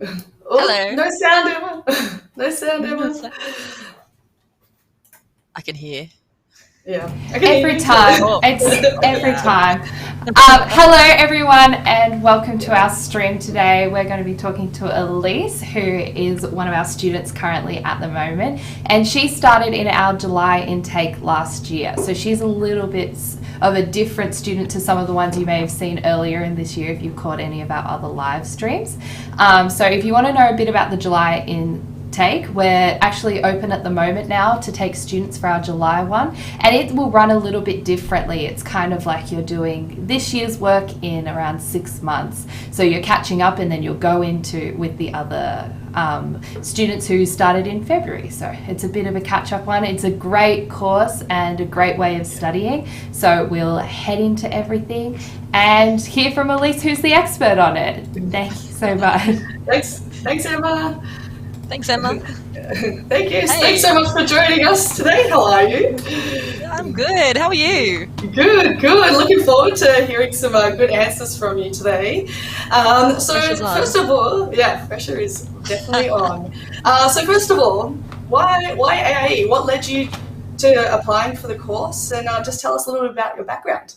Oh, Hello. no sound, Emma. No sound, Emma. I can hear. Yeah, I can hear Every you time. too. Oh, It's every yeah. time. Hello, everyone, and welcome to our stream today. We're going to be talking to Elise, who is one of our students currently at the moment. And she started in our July intake last year. So she's a little bit of a different student to some of the ones you may have seen earlier in this year if you've caught any of our other live streams. So if you want to know a bit about the July intake, we're actually open at the moment now to take students for our July one, and it will run a little bit differently. It's kind of like you're doing this year's work in around 6 months, so you're catching up and then you'll go into with the other students who started in February. So it's a bit of a catch-up one. It's a great course and a great way of studying, so we'll head into everything and hear from Elise, who's the expert on it. Thank you so much. Thanks, Emma. Thanks, Emma. Thank you. Thanks Hey, so much for joining us today. How are you? I'm good. How are you? Good, good. Looking forward to hearing some good answers from you today. Pressure's So, on. first of all, yeah, pressure is definitely on. So, first of all, why AIE? What led you to applying for the course? And just tell us a little bit about your background.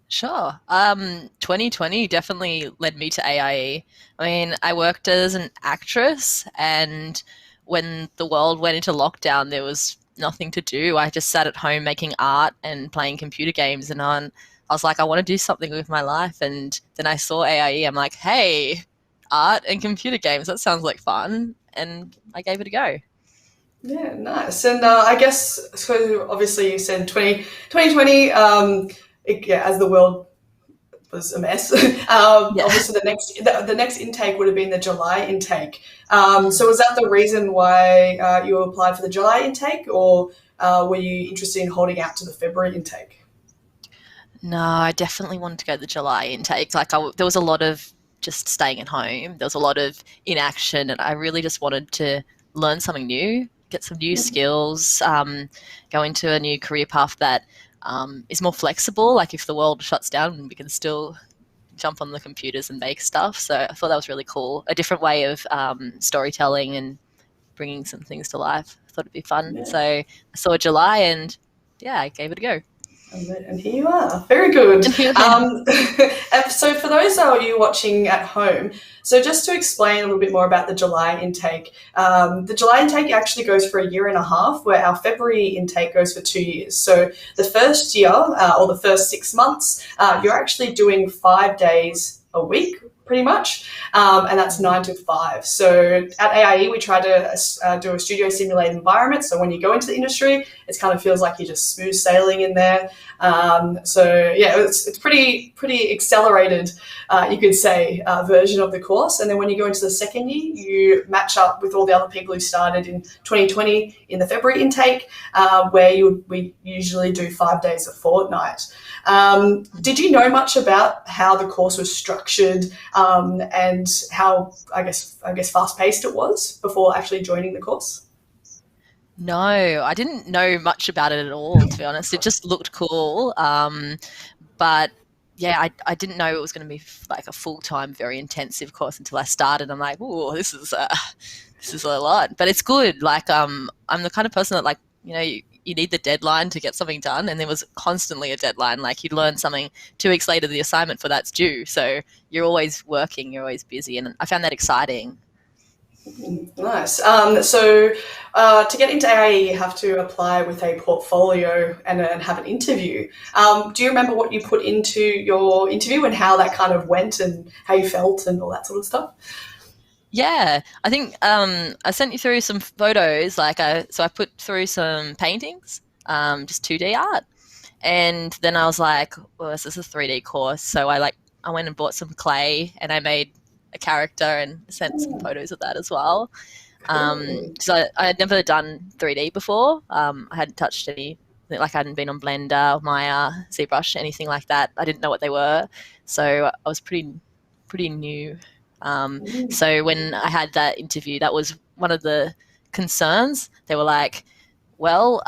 Sure. 2020 definitely led me to AIE. I mean, I worked as an actress, and when the world went into lockdown, there was nothing to do. I just sat at home making art and playing computer games, and I was like, I want to do something with my life. And then I saw AIE. I'm like, hey, art and computer games. That sounds like fun, and I gave it a go. Yeah, nice. And I guess, so obviously you said 2020, yeah, as the world was a mess. Yeah. Obviously, the next intake would have been the July intake. So Mm. was that the reason why you applied for the July intake, or were you interested in holding out to the February intake? No, I definitely wanted to go to the July intake. There was a lot of just staying at home. There was a lot of inaction, and I really just wanted to learn something new, get some new skills, go into a new career path that is more flexible. Like if the world shuts down, we can still jump on the computers and make stuff. So I thought that was really cool. A different way of storytelling and bringing some things to life. I thought it'd be fun. Yeah. So I saw July, and yeah, I gave it a go. And here you are. Very good. And here I am. And so, for those of you watching at home, so just to explain a little bit more about the July intake actually goes for a year and a half, where our February intake goes for 2 years. So, the first year, or the first 6 months, you're actually doing 5 days a week, pretty much, and that's 9 to 5. So at AIE, we try to do a studio simulated environment. So when you go into the industry, it kind of feels like you're just smooth sailing in there. So yeah, it's pretty accelerated, you could say, version of the course. And then when you go into the second year, you match up with all the other people who started in 2020 in the February intake, where we usually do 5 days a fortnight. Did you know much about how the course was structured, and how I guess fast paced it was before actually joining the course? No, I didn't know much about it at all, to be honest. It just looked cool. But yeah, I didn't know it was going to be like a full time, very intensive course until I started. I'm like, oh, this is a lot, but it's good. Like, I'm the kind of person that like, you need the deadline to get something done, and there was constantly a deadline. Like, you learn something 2 weeks later, the assignment for that's due. So you're always working, you're always busy, and I found that exciting. Nice. So to get into AIE, you have to apply with a portfolio and have an interview. Do you remember what you put into your interview and how that kind of went and how you felt and all that sort of stuff? Yeah, I think I sent you through some photos. So I put through some paintings, just 2D art, and then I was like, "Well, this is a 3D course." So I went and bought some clay, and I made a character and sent some Ooh, photos of that as well. cool. So I had never done 3D before. I hadn't touched any, like I hadn't been on Blender, Maya, ZBrush, anything like that. I didn't know what they were, so I was pretty new. So when I had that interview, that was one of the concerns. They were like, well,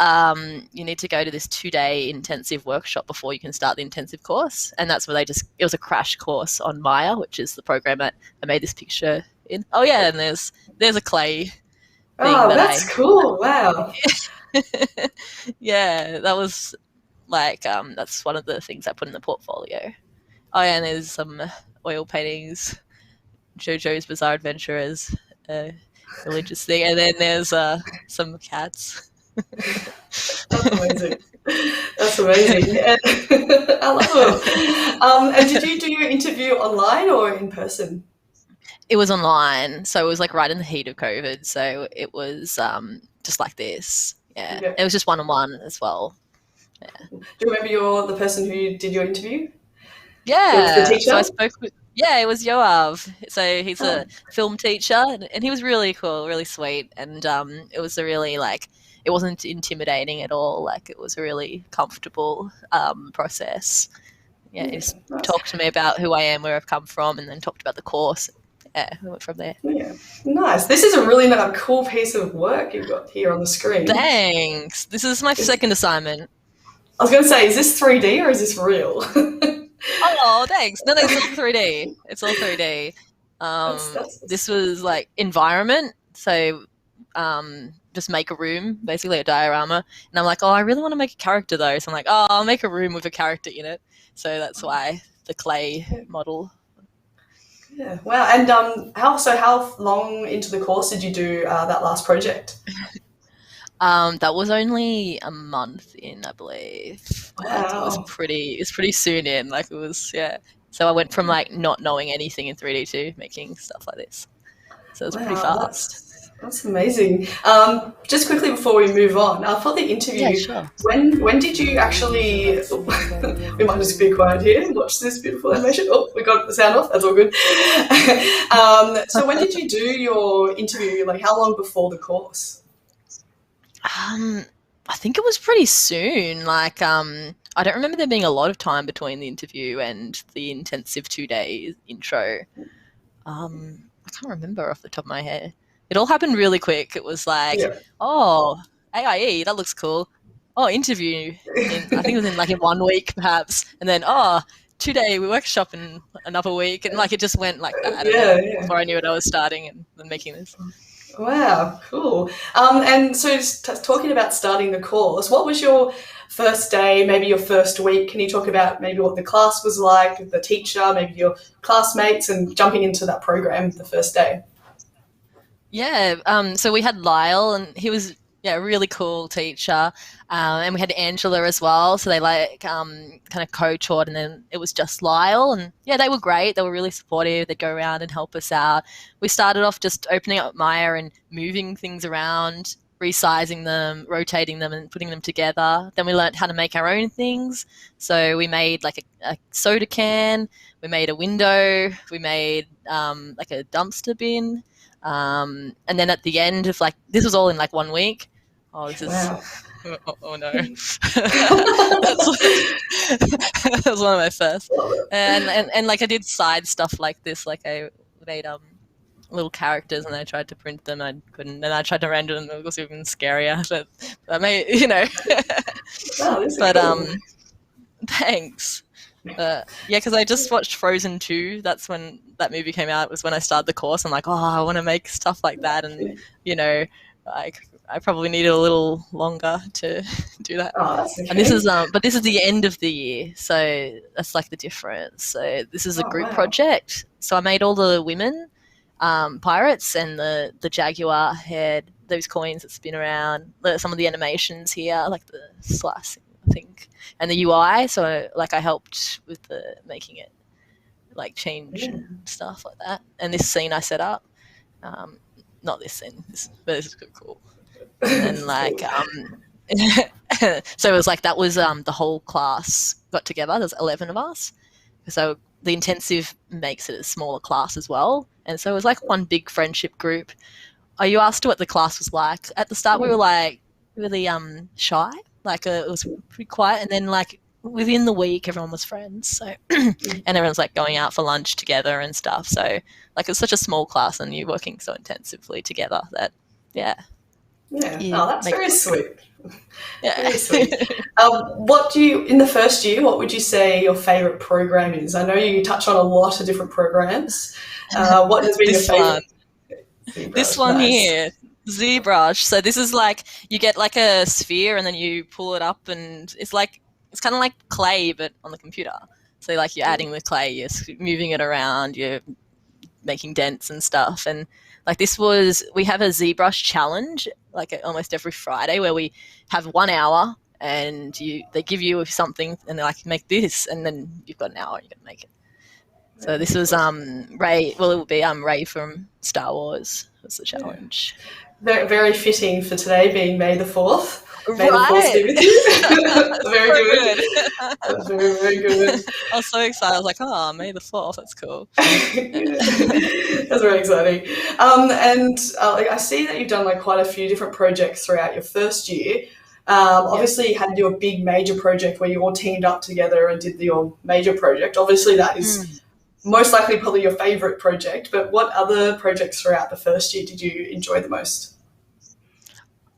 you need to go to this 2-day intensive workshop before you can start the intensive course. And that's where it was a crash course on Maya, which is the program that I made this picture in. Oh yeah, and there's a clay thing Oh, that's cool. Wow. yeah, that was like, that's one of the things I put in the portfolio. Oh yeah, and there's some oil paintings, JoJo's Bizarre Adventurers, religious thing, and then there's some cats. That's amazing. That's amazing. And I love it. And did you do your interview online or in person? It was online, so it was like right in the heat of COVID. So it was just like this. Yeah, Okay. it was just one-on-one as well. Yeah. Do you remember the person who did your interview? Yeah. The teacher? So I spoke with. Yeah, it was Yoav. So he's a film teacher, and he was really cool, really sweet, and it was a really it wasn't intimidating at all. Like it was a really comfortable process. Yeah, he just talked to me about who I am, where I've come from, and then talked about the course. Yeah, we went from there. Yeah, nice. This is a really cool piece of work you've got here on the screen. Thanks. This is my second assignment. I was going to say, is this 3D or is this real? Oh, thanks. No, it's all 3D. It's all 3D. This was like environment. So just make a room, basically a diorama. And I'm like, oh, I really want to make a character though. So I'm like, oh, I'll make a room with a character in it. So that's why the clay model. Yeah. Wow. And how long into the course did you do that last project? That was only a month in, I believe. Wow. It was pretty soon in. Like it was, yeah. So I went from like not knowing anything in 3D to making stuff like this. So it was pretty fast. That's amazing. Just quickly before we move on, for the interview, yeah, sure. when did you actually? We might just be quiet here and watch this beautiful animation. Oh, we got the sound off. That's all good. So when did you do your interview? Like how long before the course? I think it was pretty soon. Like I don't remember there being a lot of time between the interview and the intensive 2-day intro. I can't remember off the top of my head. It all happened really quick. It was like, oh, AIE, that looks cool. Oh, interview. I think it was in 1 week perhaps. And then, 2-day workshop in another week. And it just went like that. Before I knew what I was starting and making this. Wow, cool. And so just talking about starting the course, what was your first day, maybe your first week? Can you talk about maybe what the class was like, the teacher, maybe your classmates, and jumping into that program the first day? Yeah, so we had Lyle, and he was a really cool teacher, and we had Angela as well. So they kind of co-taught, and then it was just Lyle, and yeah, they were great. They were really supportive. They'd go around and help us out. We started off just opening up Maya and moving things around, resizing them, rotating them, and putting them together. Then we learned how to make our own things. So we made like a soda can. We made a window. We made like a dumpster bin. And then at the end of this was all in 1 week. Oh, this is oh no. That was one of my first. And I did side stuff like this. I made little characters, and I tried to print them. I couldn't, and I tried to render them. It was even scarier. But I made, But cool. Thanks. Yeah, because I just watched Frozen 2. That's when that movie came out. It was when I started the course. I'm like, I want to make stuff like that, and I probably needed a little longer to do that. Oh, that's okay. And this is but this is the end of the year, so that's the difference. So this is a group project. So I made all the women pirates, and the jaguar head, those coins that spin around, some of the animations here, like the slicing, I think, and the UI. So I helped with the making it change and stuff like that. And this scene I set up, not this scene, but this is cool. And so it was that was the whole class got together. There's 11 of us. So the intensive makes it a smaller class as well. And so it was one big friendship group. You asked what the class was like. At the start we were really shy. It was pretty quiet, and then within the week everyone was friends. So and everyone's going out for lunch together and stuff. So it's such a small class, and you're working so intensively together that Yeah. You Oh, that's make it very look sweet. yeah. Very sweet. In the first year, what would you say your favourite program is? I know you touch on a lot of different programs. What has been your This one. favourite? This ZBrush, one nice. here, ZBrush. So this is like you get like a sphere and then you pull it up and it's kind of like clay but on the computer. So like you're adding the clay, you're moving it around, you're making dents and stuff. And like we have a ZBrush challenge like almost every Friday where we have 1 hour and they give you something and they're like make this and then you've got an hour and you can make it. So this was Ray. Well, it will be Ray from Star Wars was the challenge. Very, very fitting for today being May the 4th. May the 4th Right. be with you. Very So good. good. That's very, very good. I was so excited. I was like, oh, May the 4th. That's cool. That's very exciting. I see that you've done like quite a few different projects throughout your first year. Obviously, you had your big major project where you all teamed up together and did your major project. Obviously, that is most likely probably your favourite project, but what other projects throughout the first year did you enjoy the most?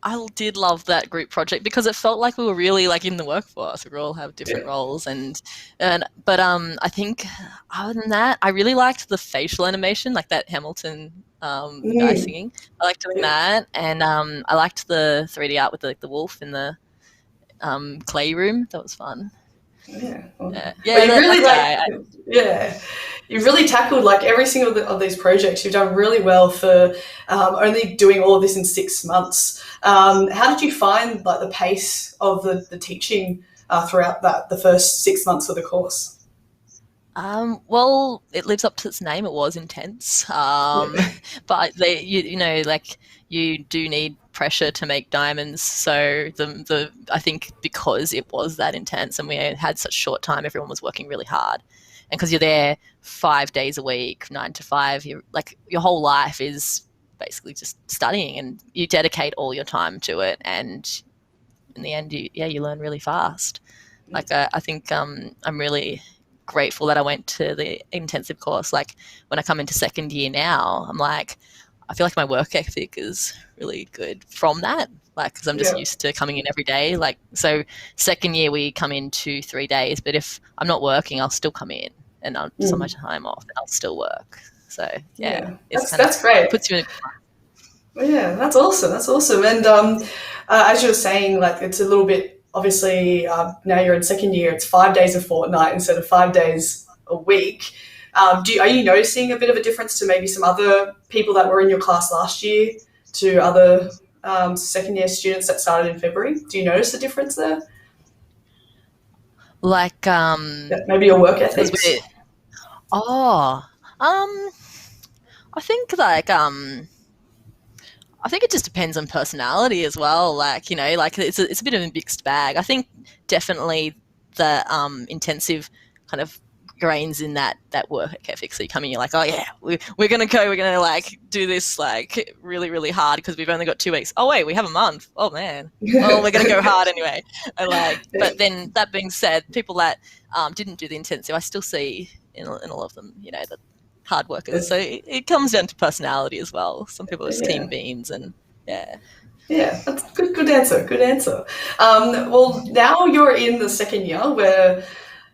I did love that group project because it felt like we were really like in the workforce. We all have different roles but I think other than that, I really liked the facial animation, like that Hamilton the guy singing. I liked doing that, and I liked the 3D art with the wolf in the clay room. That was fun. Yeah. You've really tackled like every single of these projects. You've done really well for only doing all of this in 6 months. How did you find like the pace of the teaching throughout the first 6 months of the course? Well, it lives up to its name. It was intense, but you do need pressure to make diamonds. So I think because it was that intense and we had such short time, everyone was working really hard, and because you're there 5 days a week, 9 to 5, your whole life is basically just studying, and you dedicate all your time to it, and in the end, you learn really fast. Like I think I'm really grateful that I went to the intensive course. Like when I come into second year now, I'm like, I feel like my work ethic is really good from that. Like, because I'm just used to coming in every day. Like, so second year we come in 2-3 days, but if I'm not working, I'll still come in and I'll just on my time off, and I'll still work. So that's great. Puts you in yeah, that's awesome. That's awesome. And as you were saying, like it's a little bit. Obviously, now you're in second year, it's 5 days a fortnight instead of 5 days a week. Are you noticing a bit of a difference to maybe some other people that were in your class last year to other second year students that started in February? Do you notice a difference there? Like maybe your work ethics? I think I think it just depends on personality as well. Like, like it's a bit of a mixed bag. I think definitely the intensive kind of grains in that work ethic. So you come in, you're like, oh yeah, we're going to like do this like really, really hard because we've only got 2 weeks. Oh wait, we have a month. Oh man. Well, we're going to go hard anyway. And but then that being said, people that didn't do the intensive, I still see in all of them, that hard workers. So it comes down to personality as well. Some people are just keen beans and Yeah, that's good answer. Good answer. Well, now you're in the second year where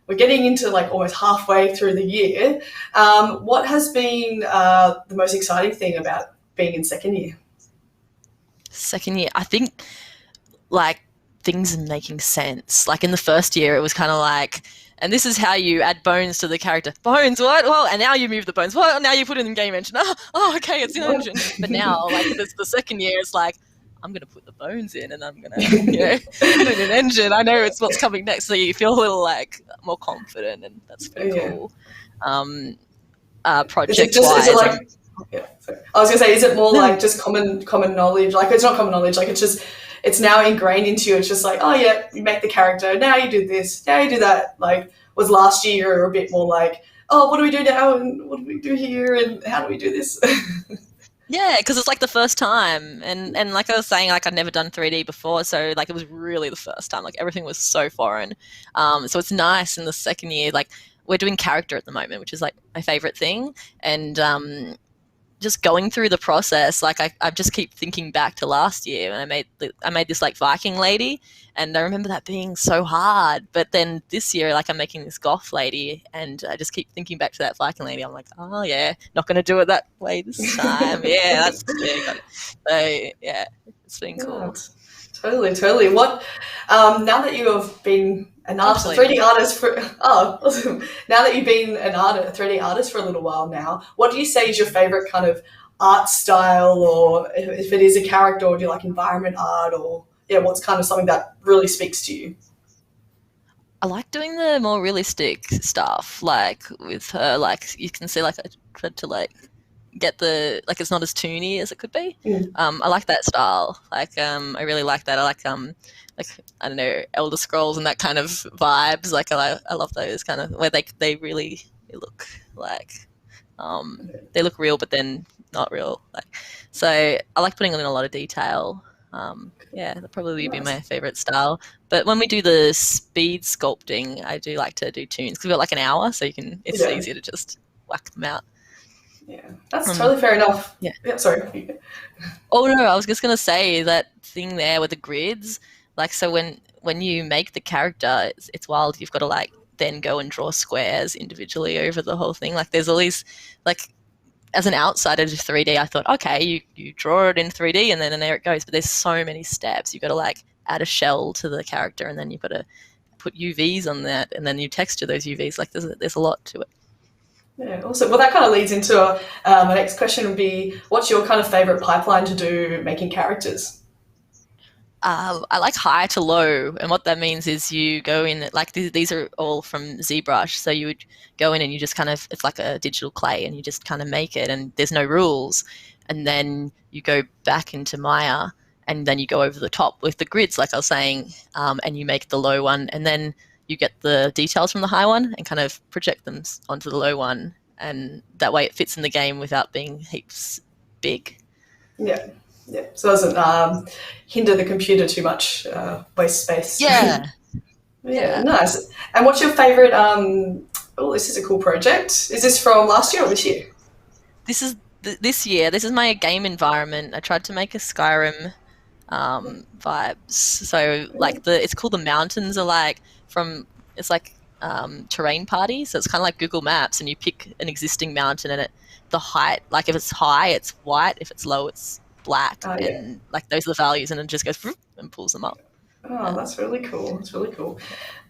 we're getting into like almost halfway through the year. What has been the most exciting thing about being in second year? Second year, I think like things are making sense. Like in the first year, it was kind of like, and this is how you add bones to the character. Bones, what? Well, and now you move the bones. Well, now you put it in the game engine. Oh, okay, it's in the engine. But now, like the second year, it's like, I'm going to put the bones in and I'm going to, put it in an engine. I know it's what's coming next. So you feel a little like more confident, and that's pretty cool. Project-wise. I was going to say, is it more like just common knowledge? Like it's not common knowledge. Like it's now ingrained into you. It's just like, oh yeah, you make the character. Now you do this. Now you do that. Like was last year a bit more like, oh, what do we do now? And what do we do here? And how do we do this? Yeah, because it's like the first time, and like I was saying, like I'd never done 3D before, so like it was really the first time. Like everything was so foreign. So it's nice in the second year. Like we're doing character at the moment, which is like my favorite thing, and just going through the process, like I just keep thinking back to last year when I made this like Viking lady, and I remember that being so hard. But then this year, like I'm making this goth lady, and I just keep thinking back to that Viking lady. I'm like, oh yeah, not going to do it that way this time. Yeah, got it. So yeah, it's been cool. Totally. What now that you have been an artist, 3D artist for awesome. Now that you've been an artist, 3D artist for a little while now, what do you say is your favorite kind of art style, or if it is a character, or do you like environment art, or what's kind of something that really speaks to you? I like doing the more realistic stuff, like with her. Like you can see, like I tried to like get the like it's not as toony as it could be. I like that style. Like I really like that. I like I don't know, Elder Scrolls and that kind of vibes. Like I love those kind of where they really look like they look real, but then not real. Like so, I like putting in a lot of detail. Yeah, that'd probably be my favorite style. But when we do the speed sculpting, I do like to do tunes because we've got like an hour, so it's easier to just whack them out. Yeah, that's totally fair enough. Yeah. Sorry. Oh no, I was just gonna say that thing there with the grids. Like, so when you make the character, it's wild. You've got to like then go and draw squares individually over the whole thing. Like, there's all these like. As an outsider to 3D, I thought, okay, you draw it in 3D and then there it goes. But there's so many steps. You've got to like add a shell to the character, and then you've got to put UVs on that, and then you texture those UVs. Like there's a lot to it. Yeah, awesome. Well, that kind of leads into my next question would be, what's your kind of favorite pipeline to do making characters? I like high to low, and what that means is you go in, like these are all from ZBrush, so you would go in and you just kind of, it's like a digital clay, and you just kind of make it, and there's no rules, and then you go back into Maya, and then you go over the top with the grids, like I was saying, and you make the low one, and then you get the details from the high one and kind of project them onto the low one, and that way it fits in the game without being heaps big. Yeah, so it doesn't hinder the computer too much, waste space. Yeah. Yeah, nice. And what's your favourite, this is a cool project. Is this from last year or this year? This is this year. This is my game environment. I tried to make a Skyrim vibes. So like it's called the mountains are like it's like terrain party. So it's kind of like Google Maps, and you pick an existing mountain, and the height, like if it's high, it's white. If it's low, it's black, and like those are the values, and it just goes and pulls them up. Oh, that's really cool.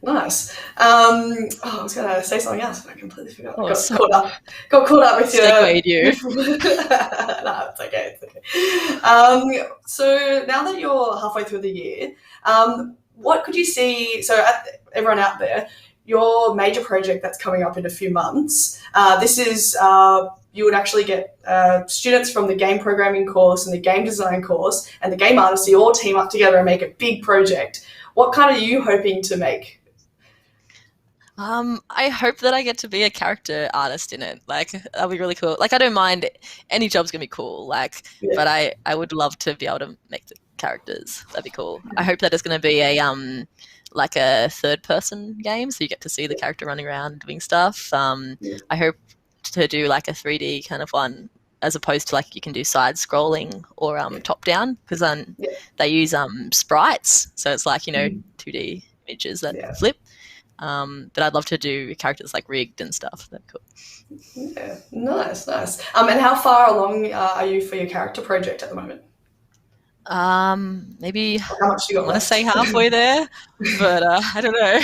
Nice. I was going to say something else, but I completely forgot. Got caught up with you. No, it's okay. So now that you're halfway through the year, what could you see? So everyone out there, your major project that's coming up in a few months, this is you would actually get students from the game programming course and the game design course and the game artists, you all team up together and make a big project. What kind are you hoping to make? I hope that I get to be a character artist in it. Like, that'll be really cool. Like, I don't mind, any job's gonna be cool. Like, but I would love to be able to make the characters. That'd be cool. I hope that it's gonna be a like a third person game, so you get to see the character running around doing stuff. I hope to do like a 3D kind of one, as opposed to like you can do side scrolling or top down, because they use sprites, so it's like 2D images that flip. But I'd love to do characters like rigged and stuff. That'd be cool. Yeah, nice. And how far along are you for your character project at the moment? Maybe how much do you got I want to say halfway there, but I don't know.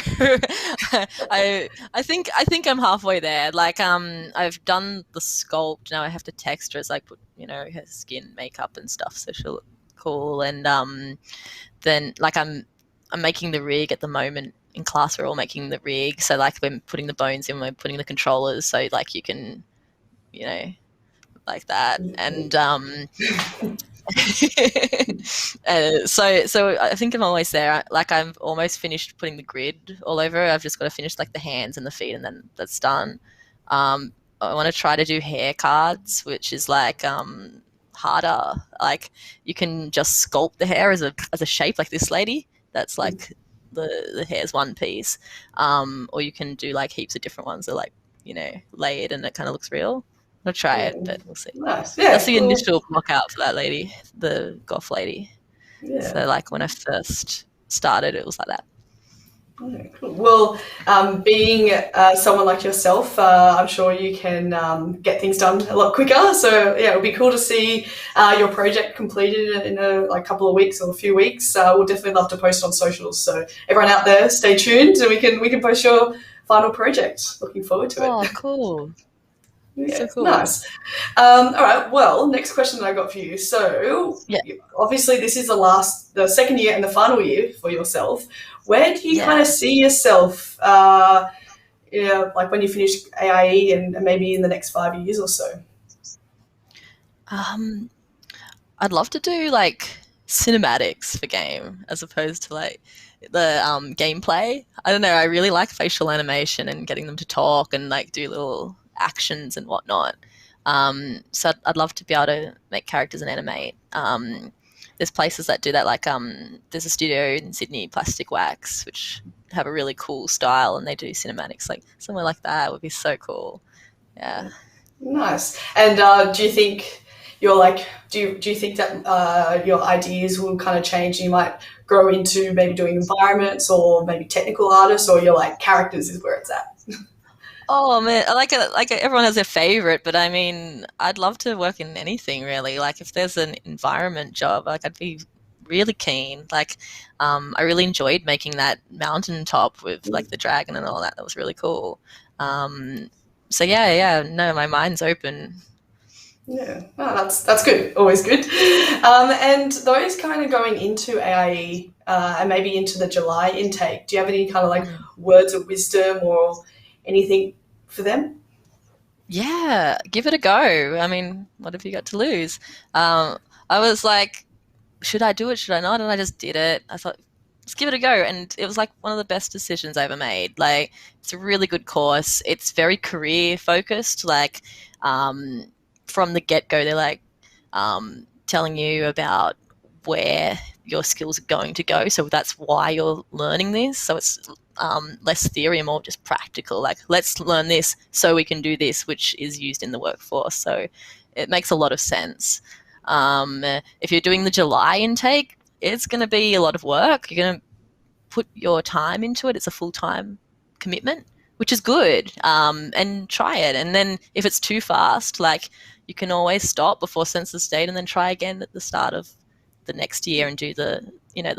I think I'm halfway there. Like I've done the sculpt. Now I have to texture as I put her skin, makeup and stuff, so she'll look cool. And then like I'm making the rig at the moment. In class, we're all making the rig. So like we're putting the bones in, we're putting the controllers, so like you can, like that. And so I think I'm always there. Like I've almost finished putting the grid all over. I've just got to finish like the hands and the feet, and then that's done. I want to try to do hair cards, which is like harder. Like you can just sculpt the hair as a shape, like this lady. That's like the hair's one piece. Or you can do like heaps of different ones that are like layered, and it kind of looks real. I'll try it, but we'll see. Nice. Yeah, That's the cool. initial block out for that lady, the goth lady. Yeah. So like when I first started, it was like that. Okay, cool. Well, being someone like yourself, I'm sure you can get things done a lot quicker. So yeah, it'll be cool to see your project completed in a couple of weeks or a few weeks. We'll definitely love to post on socials. So everyone out there, stay tuned, and we can post your final project. Looking forward to it. Oh, cool. Yeah, So cool. nice. All right. Well, next question that I got for you. So, Yeah. obviously, this is the second year and the final year for yourself. Where do you kind of see yourself? Like when you finish AIE and maybe in the next 5 years or so. I'd love to do like cinematics for game as opposed to like the gameplay. I don't know. I really like facial animation and getting them to talk and like do little actions and whatnot. So I'd love to be able to make characters and animate. There's places that do that, like there's a studio in Sydney, Plastic Wax, which have a really cool style and they do cinematics. Like somewhere like that would be so cool. Yeah. Nice. And do you think do you think that your ideas will kind of change? You might grow into maybe doing environments or maybe technical artists, or you're like characters is where it's at? Oh man, like everyone has their favorite, but I mean, I'd love to work in anything really. Like if there's an environment job, like I'd be really keen. Like, I really enjoyed making that mountaintop with like the dragon and all that. That was really cool. So yeah, no, my mind's open. Yeah, oh, that's good. Always good. And those kind of going into AIE and maybe into the July intake, do you have any kind of like words of wisdom or anything for them? Yeah, give it a go. I mean, what have you got to lose? I was like, should I do it? Should I not? And I just did it. I thought, let's give it a go. And it was like one of the best decisions I ever made. Like, it's a really good course. It's very career focused. Like, from the get-go, they're like telling you about where your skills are going to go. So that's why you're learning this. So it's less theory and more just practical. Like, let's learn this so we can do this, which is used in the workforce. So it makes a lot of sense. If you're doing the July intake, it's going to be a lot of work. You're going to put your time into it. It's a full-time commitment, which is good. And try it. And then if it's too fast, like, you can always stop before census date and then try again at the start of the next year and do the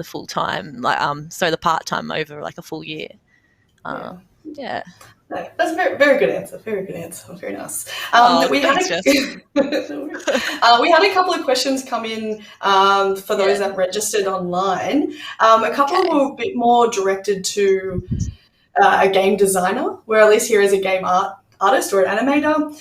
full time, like so the part time over like a full year. Yeah. No, that's a very, very good answer. Very good answer. Very nice. We had a couple of questions come in for those that registered online. A couple were a bit more directed to a game designer, where Elise here is a game artist or an animator.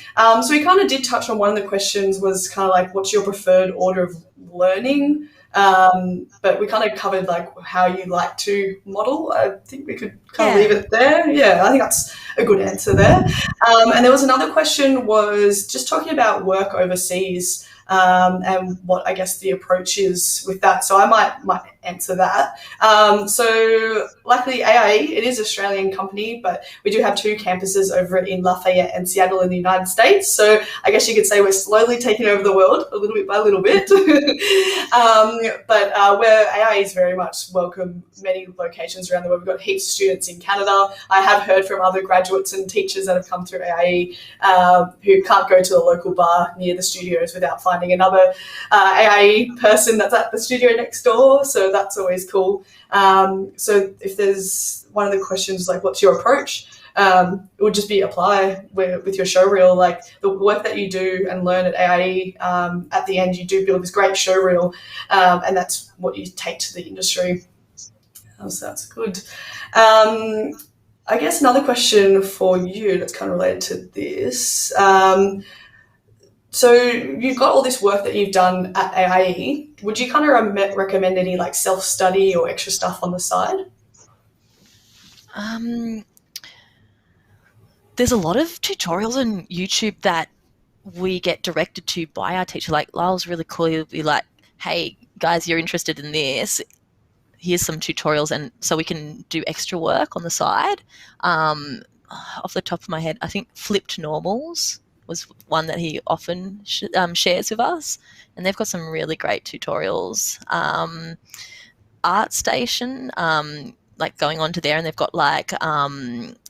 So we kind of did touch on one of the questions was kind of like, what's your preferred order of learning? But we kind of covered like how you like to model. I think we could kind of leave it there. Yeah, I think that's a good answer there. And there was another question was just talking about work overseas and what I guess the approach is with that. So I might answer that. So luckily AIE, it is an Australian company, but we do have 2 campuses over in Lafayette and Seattle in the United States. So I guess you could say we're slowly taking over the world a little bit by little bit. But where AIE is very much welcome many locations around the world. We've got heaps of students in Canada. I have heard from other graduates and teachers that have come through AIE who can't go to the local bar near the studios without finding another AIE person that's at the studio next door. So that's always cool. So if there's one of the questions like, what's your approach? It would just be apply with your showreel, like the work that you do and learn at AIE. At the end, you do build this great showreel, and that's what you take to the industry. So that's good. I guess another question for you that's kind of related to this. So you've got all this work that you've done at AIE. Would you kind of recommend any like self-study or extra stuff on the side? There's a lot of tutorials on YouTube that we get directed to by our teacher. Like Lyle's really cool. He'll be like, hey guys, you're interested in this. Here's some tutorials, and so we can do extra work on the side. Off the top of my head, I think flipped normals was one that he often shares with us, and they've got some really great tutorials. ArtStation, like going onto there, and they've got like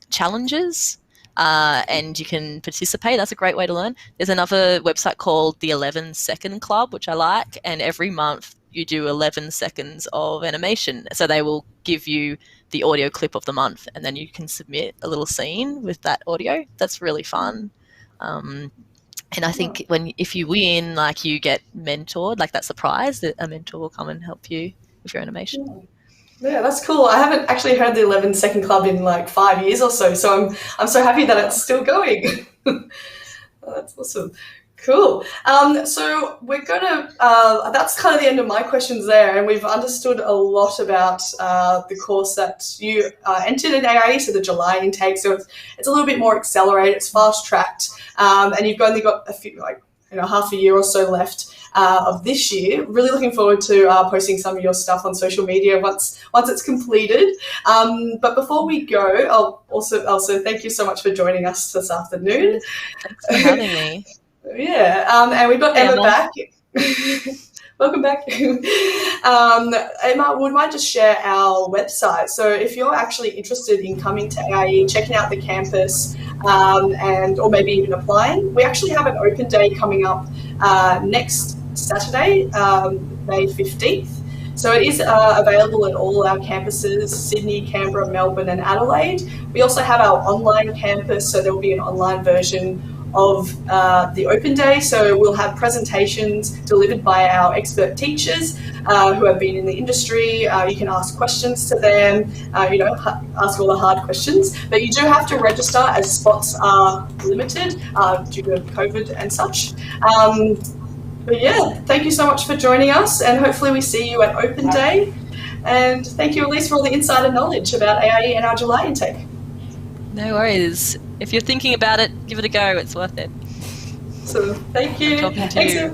challenges, and you can participate. That's a great way to learn. There's another website called the 11 Second Club, which I like, and every month you do 11 seconds of animation. So they will give you the audio clip of the month, and then you can submit a little scene with that audio. That's really fun. And I think if you win, like, you get mentored, like that's the prize, that a mentor will come and help you with your animation. Yeah, that's cool. I haven't actually heard the 11 Second Club in like 5 years or so, so I'm so happy that it's still going. That's awesome. Cool. So we're going to, that's kind of the end of my questions there, and we've understood a lot about the course that you entered in AIE, so the July intake. So it's a little bit more accelerated, it's fast-tracked, and you've only got a few, like, half a year or so left of this year. Really looking forward to posting some of your stuff on social media once it's completed. But before we go, I'll also thank you so much for joining us this afternoon. Thanks for having me. Yeah, and we've got Emma back. Welcome back. Emma, we might just share our website. So if you're actually interested in coming to AIE, checking out the campus, or maybe even applying, we actually have an open day coming up next Saturday, May 15th. So it is available at all our campuses, Sydney, Canberra, Melbourne and Adelaide. We also have our online campus, so there will be an online version of the open day. So we'll have presentations delivered by our expert teachers who have been in the industry. You can ask questions to them, ask all the hard questions, but you do have to register as spots are limited due to COVID and such. But yeah, thank you so much for joining us, and hopefully we see you at open day. And thank you, Elise, for all the insider knowledge about AIE and our July intake. No worries. If you're thinking about it, give it a go. It's worth it. So thank you. Talking to you.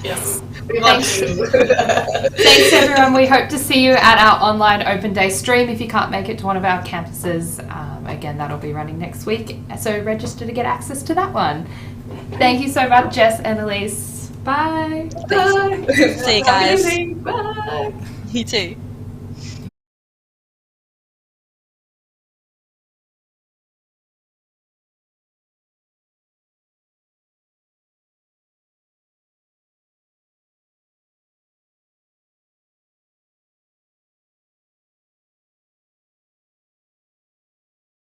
Yes. We love you. Thanks, everyone. We hope to see you at our online open day stream. If you can't make it to one of our campuses, again, that'll be running next week. So register to get access to that one. Thank you so much, Jess and Elise. Bye. Bye. See you guys. Bye. You too.